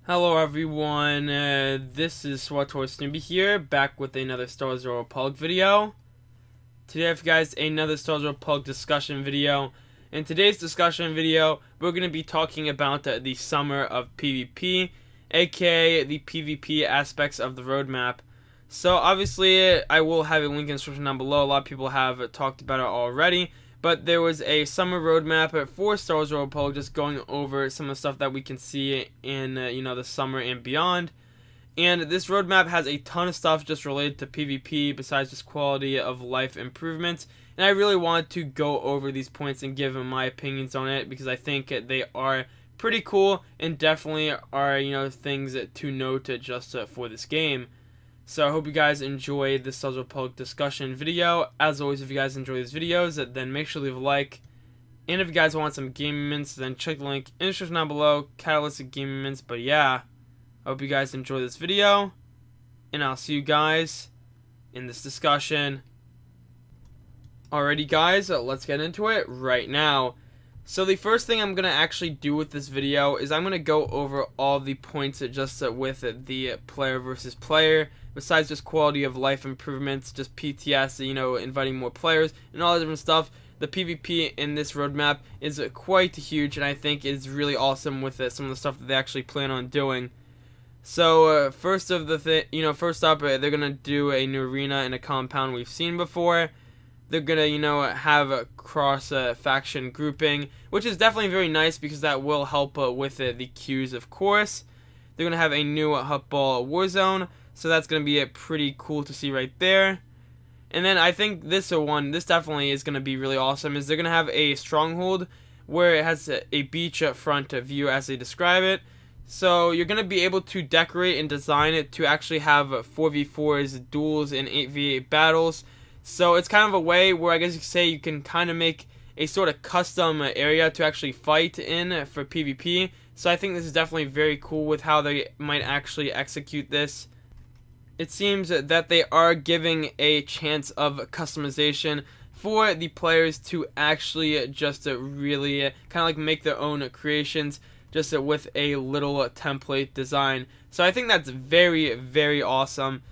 Hello everyone, this is SWTOR Snoopy here, back with another Star Wars Republic video. Today I have guys another Star Wars Republic discussion video. In today's discussion video, we're going to be talking about the summer of PvP, aka the PvP aspects of the roadmap. So obviously I will have a link in the description down below. A lot of people have talked about it already. But there was a summer roadmap for Star Wars Republic, just going over some of the stuff that we can see in the summer and beyond. And this roadmap has a ton of stuff just related to PvP besides just quality of life improvements. And I really want to go over these points and give my opinions on it because I think they are pretty cool and definitely are things to note just for this game. So I hope you guys enjoyed this Star Wars Republic discussion video. As always, if you guys enjoy these videos, then make sure to leave a like. And if you guys want some gaming mints, then check the link in the description down below. Catalytic gaming mints. But yeah, I hope you guys enjoy this video. And I'll see you guys in this discussion. Alrighty guys, let's get into it right now. So the first thing I'm going to actually do with this video is I'm going to go over all the points just with the player versus player. Besides just quality of life improvements, just PTS, inviting more players and all that different stuff. The PvP in this roadmap is quite huge, and I think is really awesome with some of the stuff that they actually plan on doing. So first up, they're gonna do a new arena in a compound we've seen before. They're gonna, have a cross faction grouping, which is definitely very nice because that will help with the queues, of course. They're gonna have a new Huttball Warzone. So that's going to be pretty cool to see right there. And then I think this definitely is going to be really awesome, is they're going to have a stronghold where it has a beach front view as they describe it. So you're going to be able to decorate and design it to actually have 4v4s, duels, and 8v8 battles. So it's kind of a way where I guess you could say you can kind of make a sort of custom area to actually fight in for PvP. So I think this is definitely very cool with how they might actually execute this. It seems that they are giving a chance of customization for the players to actually just really kind of like make their own creations just with a little template design. So I think that's very, very awesome.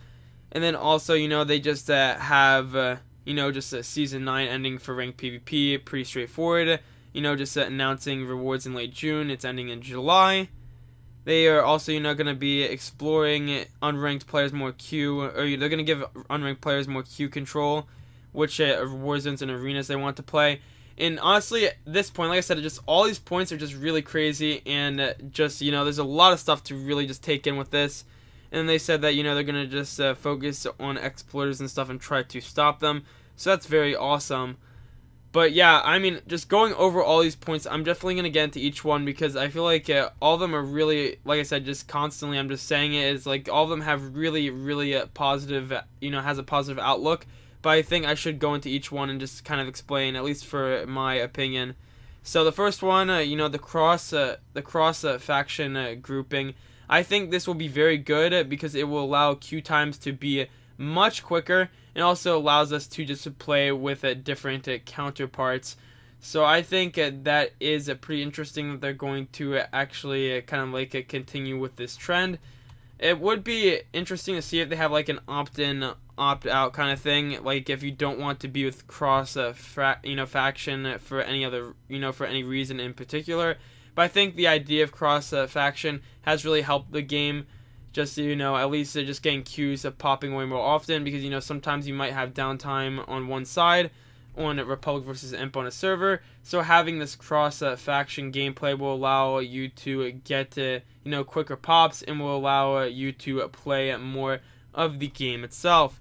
And then also, they just have, just a Season 9 ending for ranked PvP. Pretty straightforward. Just announcing rewards in late June. It's ending in July. They are also, going to be exploring unranked players more queue, or they're going to give unranked players more queue control, which war zones and arenas they want to play. And honestly, at this point, like I said, just all these points are just really crazy, and just, there's a lot of stuff to really just take in with this. And they said that, they're going to just focus on exploiters and stuff and try to stop them. So that's very awesome. But yeah, I mean, just going over all these points, I'm definitely going to get into each one because I feel like all of them are really, like I said, just constantly, I'm just saying it, is like all of them have really, really positive, has a positive outlook. But I think I should go into each one and just kind of explain, at least for my opinion. So the first one, the cross faction grouping, I think this will be very good because it will allow queue times to be much quicker. It also allows us to just play with different counterparts. So I think that is pretty interesting that they're going to actually kind of like continue with this trend. It would be interesting to see if they have like an opt-in, opt-out kind of thing. Like if you don't want to be with cross faction for any other, for any reason in particular. But I think the idea of cross faction has really helped the game. Just, at least just getting queues popping way more often because, sometimes you might have downtime on one side on Republic versus Imp on a server. So having this cross-faction gameplay will allow you to get, quicker pops and will allow you to play more of the game itself.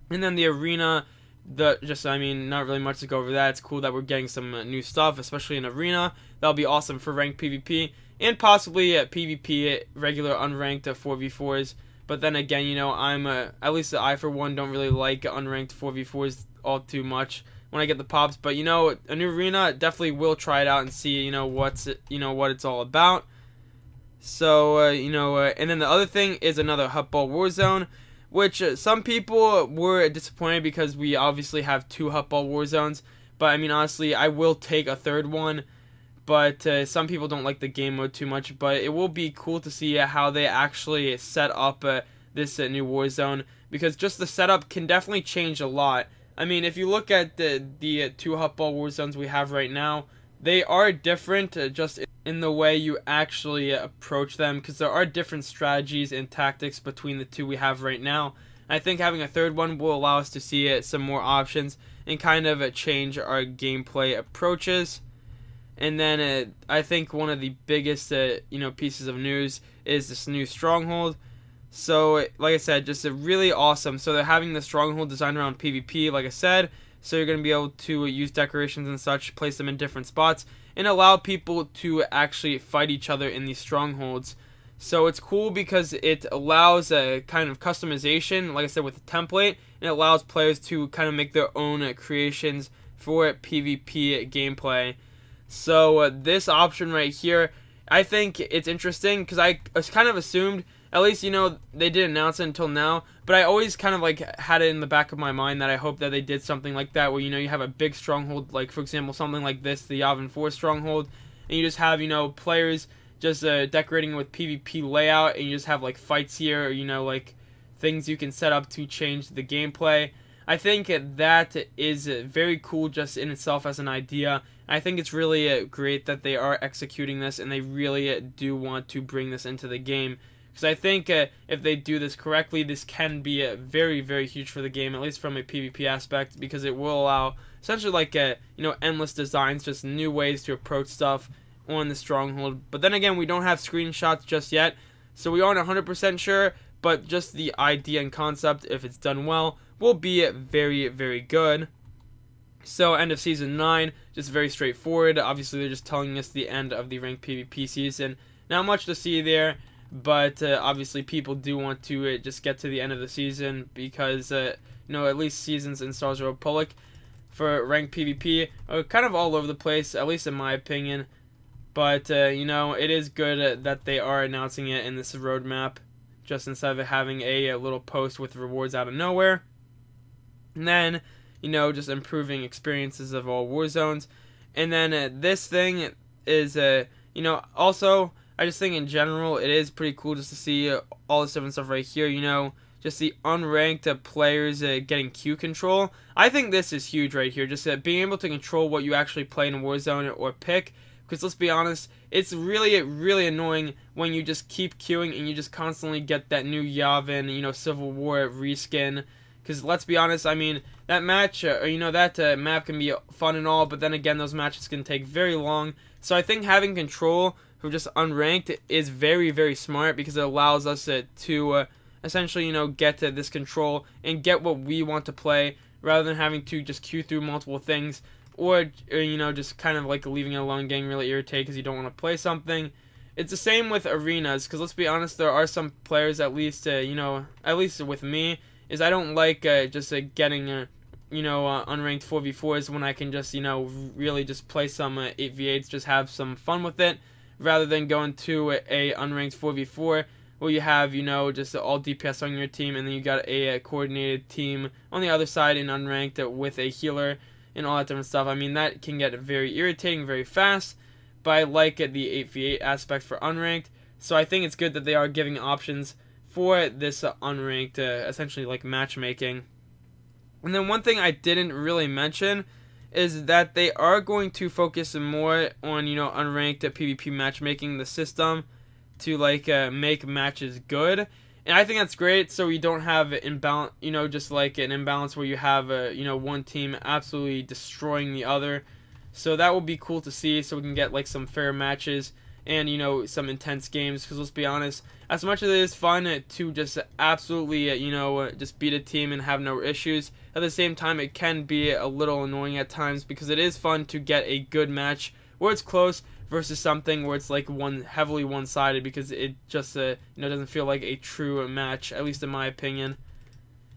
And then the arena, not really much to go over that. It's cool that we're getting some new stuff, especially in arena. That'll be awesome for ranked PvP. And possibly PvP, regular unranked 4v4s. But then again, I'm, at least I for one don't really like unranked 4v4s all too much when I get the pops. But, a new arena, definitely will try it out and see, what it's all about. So, and then the other thing is another Huttball Warzone, which some people were disappointed because we obviously have 2 Huttball Warzones. But, honestly, I will take a third one. but some people don't like the game mode too much. But it will be cool to see how they actually set up this new Warzone, because just the setup can definitely change a lot. I mean, if you look at the two Huffball Warzones we have right now, they are different just in the way you actually approach them, because there are different strategies and tactics between the two we have right now. I think having a third one will allow us to see some more options and kind of change our gameplay approaches. And then I think one of the biggest pieces of news is this new stronghold. So like I said, just really awesome. So they're having the stronghold designed around PvP, like I said. So you're going to be able to use decorations and such, place them in different spots, and allow people to actually fight each other in these strongholds. So it's cool because it allows a kind of customization, like I said, with the template, and it allows players to kind of make their own creations for PvP gameplay. So this option right here, I think it's interesting, because I kind of assumed, at least, they didn't announce it until now, but I always kind of had it in the back of my mind that I hope that they did something like that, where, you have a big stronghold, like, for example, something like this, the Yavin 4 stronghold, and you just have, players just decorating with PvP layout, and you just have, like, fights here, or, like, things you can set up to change the gameplay. I think that is very cool just in itself as an idea. I think it's really great that they are executing this, and they really do want to bring this into the game. Because I think if they do this correctly, this can be very, very huge for the game, at least from a PvP aspect, because it will allow essentially like endless designs, just new ways to approach stuff on the stronghold. But then again, we don't have screenshots just yet, so we aren't 100% sure, but just the idea and concept, if it's done well, will be very, very good. So end of Season 9, just very straightforward. Obviously, they're just telling us the end of the ranked PvP season. Not much to see there. But obviously people do want to just get to the end of the season, because at least seasons in Star Wars Republic for ranked PvP are kind of all over the place, at least in my opinion. But it is good that they are announcing it in this roadmap, just instead of having a little post with rewards out of nowhere. And then just improving experiences of all war zones. And then this thing is also, I just think in general it is pretty cool just to see all this different stuff right here, just the unranked players getting queue control. I think this is huge right here, just being able to control what you actually play in a Warzone or pick, because let's be honest, it's really, really annoying when you just keep queuing and you just constantly get that new Yavin, Civil War reskin. Because let's be honest, I mean, that match, that map can be fun and all, but then again, those matches can take very long. So I think having control for just unranked is very, very smart, because it allows us to essentially, get to this control and get what we want to play, rather than having to just queue through multiple things, or just kind of like leaving it alone, getting really irritated because you don't want to play something. It's the same with arenas, because let's be honest, there are some players, at least, at least with me, is I don't like just getting unranked 4v4s when I can just really just play some 8v8s, just have some fun with it, rather than going to a unranked 4v4 where you have just all DPS on your team, and then you got a coordinated team on the other side in unranked with a healer and all that different stuff. I mean, that can get very irritating very fast, but I like the 8v8 aspect for unranked, so I think it's good that they are giving options for this unranked, essentially like matchmaking. And then one thing I didn't really mention is that they are going to focus more on unranked PvP matchmaking, the system to make matches good, and I think that's great. So you don't have imbalance, just like an imbalance where you have one team absolutely destroying the other. So that will be cool to see. So we can get some fair matches and some intense games, because let's be honest, as much as it is fun to just absolutely just beat a team and have no issues, at the same time it can be a little annoying at times, because it is fun to get a good match where it's close versus something where it's heavily one-sided, because it just doesn't feel like a true match, at least in my opinion.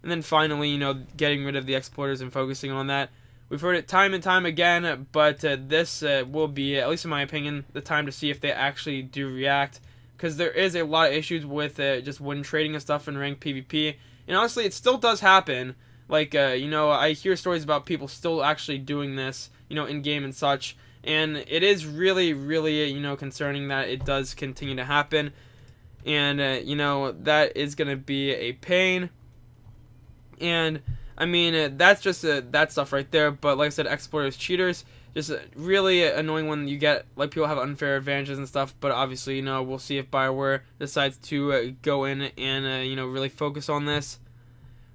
And then finally, getting rid of the exploiters and focusing on that. We've heard it time and time again, but this will be, at least in my opinion, the time to see if they actually do react, because there is a lot of issues with just win trading and stuff in ranked PvP, and honestly, it still does happen. I hear stories about people still actually doing this, in game and such, And it is really, really, concerning that it does continue to happen. And, that is going to be a pain. And, I mean, that's just that stuff right there. But like I said, exploiters, cheaters, just really annoying when you get, like, people have unfair advantages and stuff. But obviously, we'll see if BioWare decides to go in and, really focus on this.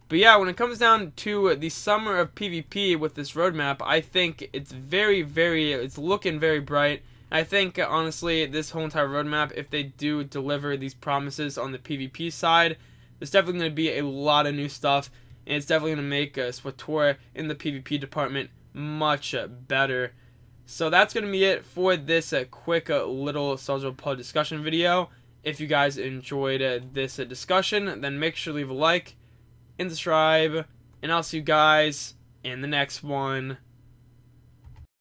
But yeah, when it comes down to the summer of PvP with this roadmap, I think it's it's looking very bright. I think, honestly, this whole entire roadmap, if they do deliver these promises on the PvP side, there's definitely going to be a lot of new stuff, and it's definitely going to make SWTOR in the PvP department much better. So that's going to be it for this quick little Soldier Pod discussion video. If you guys enjoyed this discussion, then make sure to leave a like and subscribe, and I'll see you guys in the next one.